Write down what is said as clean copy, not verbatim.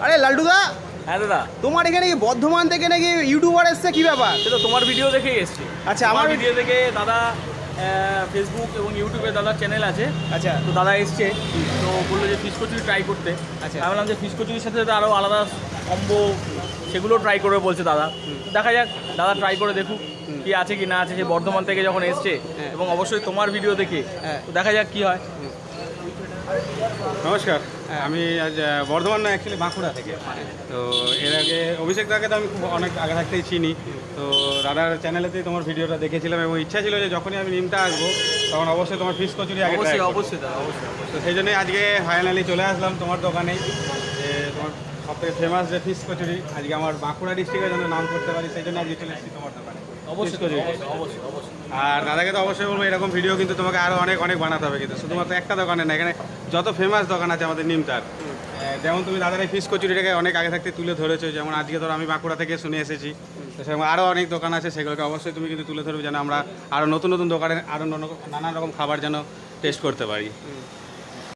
আরে লাল্টুদা, হ্যাঁ দাদা, তোমার এখানে কি বর্ধমান থেকে নাকি ইউটিউবার এসছে, কি ব্যাপার? সে তো তোমার ভিডিও দেখেই এসছি। আচ্ছা, আমার আমার ভিডিও দেখে দাদা ফেসবুক এবং ইউটিউবে দাদার চ্যানেল আছে। আচ্ছা তো দাদা এসছে, তো বললো যে ফিশ কচুরি ট্রাই করতে। আচ্ছা। আমি বললাম যে ফিশ কচুরির সাথে আরও আলাদা কম্বো সেগুলো ট্রাই করবে বলছে দাদা। দেখা যাক, দাদা ট্রাই করে দেখুক কি আছে কি না আছে। সে বর্ধমান থেকে যখন এসছে হ্যাঁ। এবং অবশ্যই তোমার ভিডিও দেখে, হ্যাঁ। তো দেখা যাক কি হয়। নমস্কার, আমি আজ বর্ধমান না, অ্যাকচুয়ালি বাঁকুড়া থেকে। তো এর আগে অভিষেক দাকে তো আমি খুব অনেক আগে থাকতেই চিনি। তো দাদার চ্যানেলেতেই তোমার ভিডিওটা দেখেছিলাম এবং ইচ্ছা ছিল যে যখনই আমি নিমটা আসবো তখন অবশ্যই তোমার ফিশ কচুরি আগে try অবশ্যই করবো। অবশ্যই দাদা, অবশ্যই। তো সেই জন্যই আজকে ফাইনালি চলে আসলাম তোমার দোকানেই। যে তোমার সবথেকে ফেমাস যে ফিশ কচুরি, আজকে আমার বাঁকুড়া ডিস্ট্রিক্টের জন্য নাম করতে পারি, সেই জন্য আজকে চলে এসেছি তোমার দোকানে। অবশ্যই Fish কচুরি। অবশ্যই অবশ্যই। আর দাদাকে তো অবশ্যই বলবো এরকম ভিডিও কিন্তু তোমাকে আরও অনেক অনেক বানাতে হবে, কিন্তু শুধুমাত্র একটা দোকানে না, এখানে যত ফেমাস দোকান আছে আমাদের নিমতার। যেমন তুমি দাদার এই ফিশ কচুরিটাকে অনেক আগে থাকতে তুলে ধরেছো, যেমন আজকে ধরো আমি বাঁকুড়া থেকে শুনে এসেছি। তো সেরকম আরও অনেক দোকান আছে, সেগুলোকে অবশ্যই তুমি কিন্তু তুলে ধরবে যেন আমরা আরও নতুন নতুন দোকানে আরও নানান রকম খাবার যেন টেস্ট করতে পারি।